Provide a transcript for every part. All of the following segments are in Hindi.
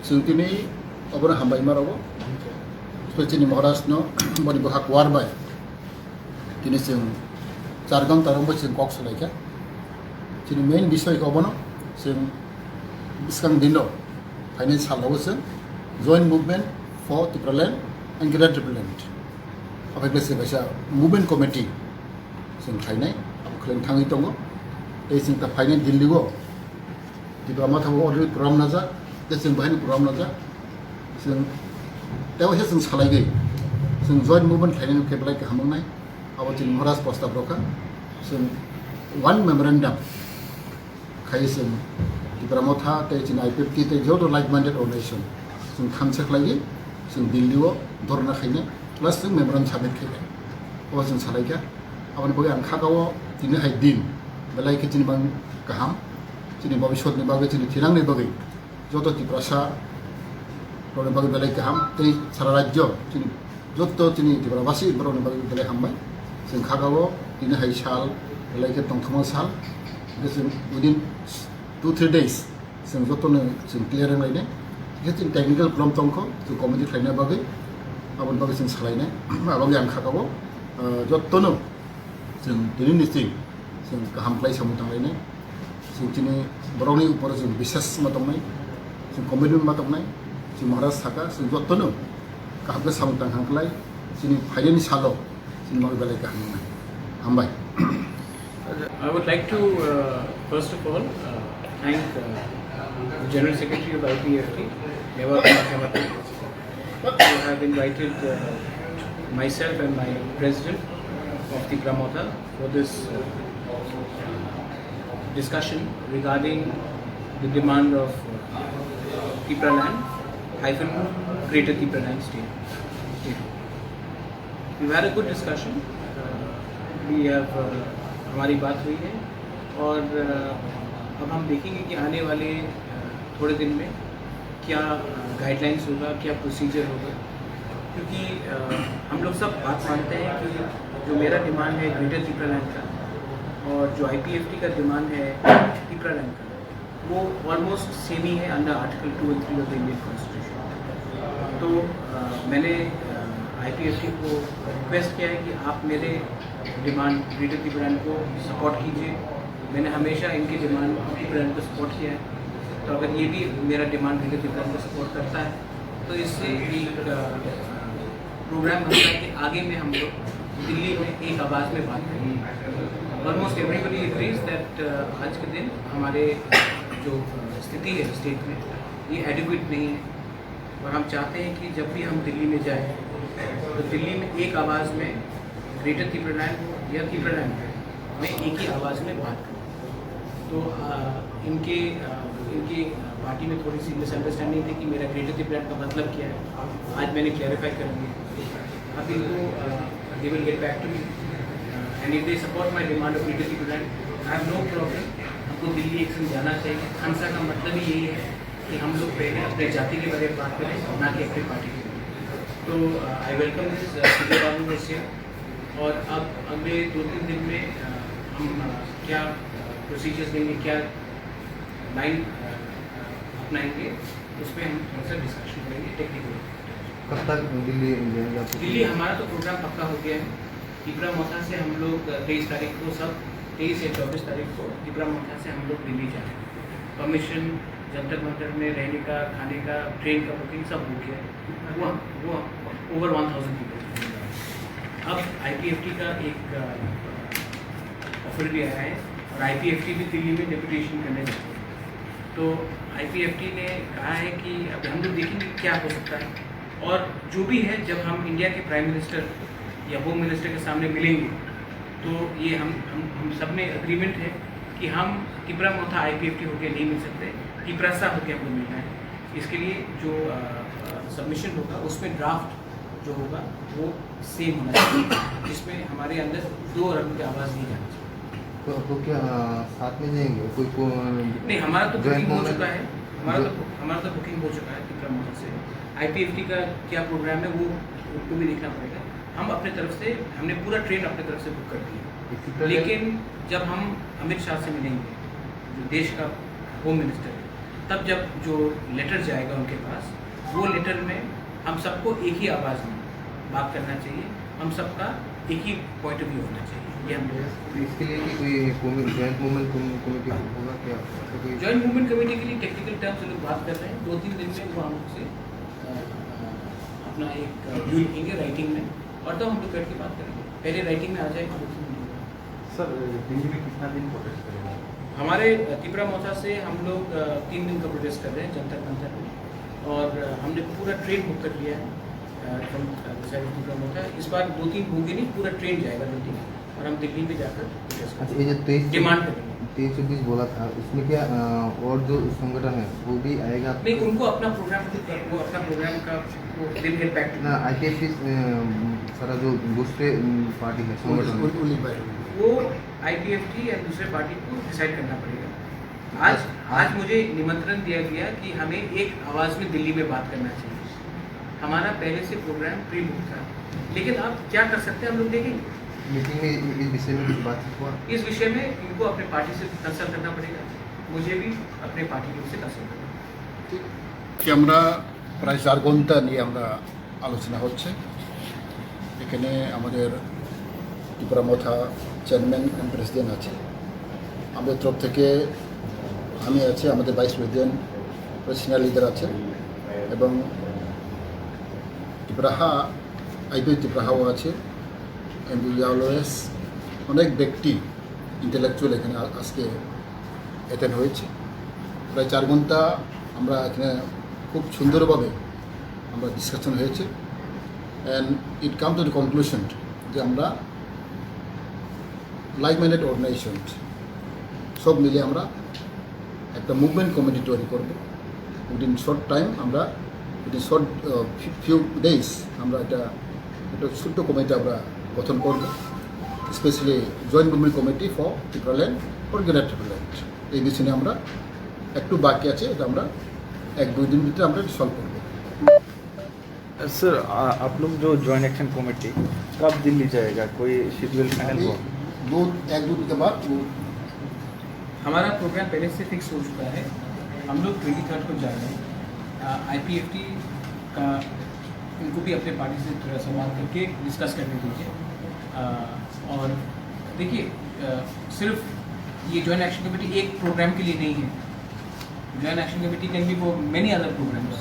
जों दिनै अबोनो हामबाय मारावो जोंनि महाराष्ट्र बनि बहाग वारबाय दिनै जों जारगां तारंबो जों कक सलायखा जोंनि मेन बिषय अबोनो जों बिसिबां दिनो फाइनेन्स हालावो जों joint movement for Tripuraland and greater Tripuraland ओमफ्राय लोगोसे बायसा मूवमेंट कमिटि जों फायनाय खोलों थाङै दङ जों दा फायनाय दिल्लीआव त्रिपुरा माथाव अलरेडि प्रग्राम नाजा जों बाहायनो प्रग्राम नाजा जों बेवहाय जों सालायगै जों जॉइंट मूवमेंट फायनाय केबलाय गाहामनाय अब जों महाराष्ट्र प्रस्ताव रखा जों वन मेमोरेंडम खायो जों त्रिपुरा माथा ते जों IPFT ते जो लाइक माइंडेड ऑर्गेनाइजेशन जों थामसेखलायै जों दिल्लीआव धरना खायनो प्लस जों मेमोरेंडम साबमिट खायबाय अब जों सालायगा अब बगे आं खागाव दिनैहाय दिन बेलायखि जोंनि बां गाहाम जोंनि भबिष्यतनि बागै जोंनि थिरांनि बागै जत त्रिपुरासा रौनि बागै बेलाय गाहाम ते सारा राज्य जोंनि जत जोंनि त्रिपुराबासी रौनि बागै बेलाय हामबाय जों खागाव दिनैहाय साल बेलायखि दंथमा साल जों विदिन 2-3 days जों जतनो जों क्लियर होनायने जों टेक्निकल प्रब्लेम दंखौ जों कमिटि खायनाय बागै आबोन बागै जों सालायनाय आबागै आं खागाव जतनो जों दिनैनिसिम जों गाहामलाय सामु थांलायनाय जों दिनै बर'नि उपर जों बिसास मा दंनाय जों कमिटमेन्ट मा दंनाय जों महाराष्ट्र थाखा जों जतनो गाहामखौ सामु थांखांलाय जोंनि फाइनालनि सालाव जों माबे बेलाय गाहामनाय हामबाय I would like to first of all thank the General Secretary of IPFT, Mewar Kumar Kamathi, who have invited myself and my President of the Pramotha for this discussion regarding the demand of Tipraland hyphen Greater Tipraland state. We've had a good discussion. We have हमारी बात हुई है और अब हम देखेंगे कि आने वाले थोड़े दिन में क्या गाइडलाइंस होगा, क्या प्रोसीजर होगा, क्योंकि हम लोग सब बात मानते हैं कि जो मेरा डिमांड है ग्रेटर त्रिपुरालैंड का और जो IPFT का डिमांड है त्रिपुरालैंड का वो ऑलमोस्ट सेम ही है under article 2 and 3 of the Indian constitution. तो मैंने IPFT को रिक्वेस्ट किया है कि आप मेरे डिमांड ग्रेटर त्रिपुरालैंड को सपोर्ट कीजिए। मैंने हमेशा इनकी डिमांड त्रिपुरालैंड को सपोर्ट किया है, तो अगर ये भी मेरा डिमांड ग्रेटर त्रिपुरालैंड को सपोर्ट करता है तो इससे एक प्रोग्राम बनता है कि आगे में हम लोग दिल्ली में एक आवाज़ में बात करेंगे। ऑलमोस्ट एवरीबडी एग्रीज दैट आज के दिन हमारे जो स्थिति है स्टेट में ये एडिक्वेट नहीं है और हम चाहते हैं कि जब भी हम दिल्ली में जाएँ तो दिल्ली में एक आवाज़ में ग्रेटर त्रिपुरालैंड या त्रिपुरालैंड में एक ही आवाज़ में बात करें। तो इनके पार्टी में थोड़ी सी मिसअंडरस्टैंडिंग थी कि मेरा ग्रेटर त्रिपुरालैंड का मतलब क्या है। आज मैंने क्लैरिफाई कर दिया। अब इनको they will get back to me and if they support my demand of greater Tripuraland I have no problem. हमको दिल्ली एक संग जाना चाहिए। खानसा का मतलब ही यही है कि हम लोग पहले अपने जाति के बारे में बात करें ना कि अपनी पार्टी के बारे में। तो आई वेलकम दिस विजय और अब अगले 2-3 दिन में हम क्या प्रोसीजर्स देंगे, क्या लाइन अपनाएंगे, उसमें हम थोड़ा सा डिस्कशन करेंगे टेक्निकल। कब तक दिल्ली हमारा तो प्रोग्राम पक्का हो गया है। त्रिपुरा मोथा से हम लोग 23 तारीख को 23 या 24 तारीख को त्रिपुरा मोथा से हम लोग दिल्ली जाएंगे। परमिशन जंतर मंतर में रहने का, खाने का, ट्रेन का बुकिंग सब हो गया है। वो ओवर 1000 पीपल। अब IPFT का एक ऑफर भी आया है और IPFT भी दिल्ली में डेपुटेशन करने जाते हैं। तो IPFT ने कहा है कि अब हम लोग देखेंगे क्या हो सकता है और जो भी है जब हम इंडिया के प्राइम मिनिस्टर या होम मिनिस्टर के सामने मिलेंगे तो ये हम सब में अग्रीमेंट है कि हम त्रिपुरा मोथा IPFT होकर नहीं मिल सकते, त्रिपुरासा होकर हमको मिलना है। इसके लिए जो सबमिशन होगा उसमें ड्राफ्ट जो होगा वो सेम होना चाहिए, जिसमें हमारे अंदर 2 रंग की आवाज़ नहीं जानी चाहिए। तो क्या साथ में जाएंगे कोई नहीं, हमारा तो बुकिंग हो चुका है। हमारा तो बुकिंग हो चुका है त्रिपुरा मोथा से। IPFT का क्या प्रोग्राम है वो उनको भी देखना पड़ेगा। हम अपने तरफ से हमने पूरा ट्रेन अपने तरफ से बुक कर दी है, लेकिन जब हम अमित शाह से मिलेंगे जो देश का होम मिनिस्टर है तब जब जो लेटर जाएगा उनके पास, वो लेटर में हम सबको एक ही आवाज़ में बात करना चाहिए, हम सबका एक ही पॉइंट ऑफ व्यू होना चाहिए। ये हम तो इसके लिए कि कोई जॉइंट मूवमेंट कमेटी होगा क्या? तो कोई जॉइंट मूवमेंट कमेटी के लिए टेक्निकल टर्म्स लोग बात कर रहे हैं, 2-3 दिन में वो हमसे अपना एक व्यू लिखेंगे राइटिंग में, और तो हम लोग बैठ के बात करेंगे। पहले राइटिंग में आ जाएगा। सर दिल्ली में कितना दिन प्रोटेस्ट करेगा? हमारे तिपरा मोथा से हम लोग 3 दिन का प्रोटेस्ट कर रहे हैं जंतर मंतर में, और हमने पूरा ट्रेन बुक कर लिया है तिपरा मोथा। इस बार 2-3 होंगे नहीं, पूरा ट्रेन जाएगा दिल्ली, और हम दिल्ली में जाकर प्रोटेस्ट अच्छा, ये जो 23 डिमांड करेंगे। 23-24 बोला था, इसमें क्या और जो संगठन है वो भी आएगा? नहीं, उनको अपना प्रोग्राम, वो अपना प्रोग्राम का वो दिल गेट बैक ना ITFT सारा जो दूसरे पार्टी है संगठन, वो IPFT या दूसरे पार्टी को डिसाइड करना पड़ेगा। आज मुझे निमंत्रण दिया गया कि हमें एक आवाज़ में दिल्ली में बात करना चाहिए। हमारा पहले से प्रोग्राम प्री बुक था, लेकिन अब क्या कर सकते हैं हम लोग देखेंगे। मीटिंग में इस विषय में कुछ बातचीत हुआ? इस विषय में इनको अपने पार्टी से कंसल्ट करना पड़ेगा, मुझे भी अपने पार्टी से कंसल्ट करना पड़ेगा। কি আমরা প্রায় 4 ঘন্টা নিয়ে আমরা আলোচনা হচ্ছে। এখানে আমাদের ত্রিপুরা মোথা চেয়ারম্যান অ্যান্ড প্রেসিডেন্ট আছে, আমাদের তরফ থেকে আমি আছি, আমাদের ভাইস প্রেসিডেন্ট সিনিয়র লিডার আছে, এবং ত্রিপুরাহা আইপিএফ ত্রিপুরাহাও আছে। অলওয়েজ অনেক ব্যক্তি ইন্টেলেকচুয়াল এখানে আজকে অ্যাটেন্ড হয়েছে। প্রায় 4 ঘন্টা আমরা এখানে খুব সুন্দরভাবে আমরা ডিসকাশন হয়েছে, and it come to the conclusion যে আমরা লাইক মাইন্ডেড অর্গানাইজেশন সব মিলে আমরা একটা মুভমেন্ট কমিটি তৈরি করব। উইদিন শর্ট টাইম আমরা উইদিন শর্ট ফিউ ডেজ আমরা একটা ছোট্ট কমিটি আমরা গঠন করব, specially joint movement committee for Tripuraland for greater Tripuraland. এই বিষয় নিয়ে আমরা একটু বাকি আছে, এটা আমরা 1-2 दिन ভিতরে আমরা সলভ করব। सर आप लोग जो जॉइंट एक्शन कमेटी कब दिल्ली जाएगा, कोई शेड्यूल फाइनल हुआ? 1-2 दिन के बाद वो हमारा प्रोग्राम पहले से फिक्स हो चुका है। हम लोग 23 को जा रहे हैं। IPFT का उनको भी अपने पार्टी से थोड़ा सा बात करके डिस्कस करने दीजिए। और देखिए, सिर्फ ये जॉइंट एक्शन कमेटी एक प्रोग्राम के लिए नहीं है। Joint action committee can be for many other programs.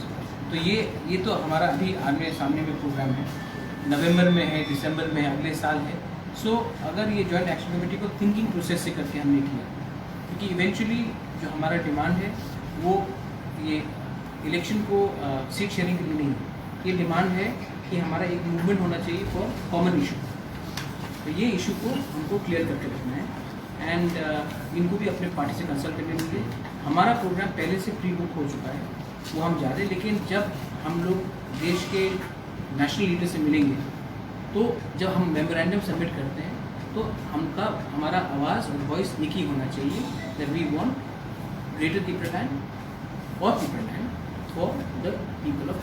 तो ये तो हमारा अभी आमने सामने में प्रोग्राम है, नवंबर में है, दिसंबर में है, अगले साल है। सो अगर ये जॉइंट एक्शन कमेटी को थिंकिंग प्रोसेस से करके हमने किया, क्योंकि इवेंचुअली जो हमारा डिमांड है वो ये इलेक्शन को सीट शेयरिंग के लिए नहीं है। ये डिमांड है कि हमारा एक मूवमेंट होना चाहिए फॉर कॉमन इशू। तो ये इशू को हमको क्लियर करके रखना है, एंड इनको भी अपने पार्टी से कंसल्ट करने के लिए हमारा प्रोग्राम पहले से प्री बुक हो चुका है, वो हम जा रहे हैं। लेकिन जब हम लोग देश के नेशनल लीडर से मिलेंगे, तो जब हम मेमोरेंडम सबमिट करते हैं, तो हमारा आवाज़ और वॉइस एक ही होना चाहिए, that we want greater Tripuraland और Tripuraland for the people of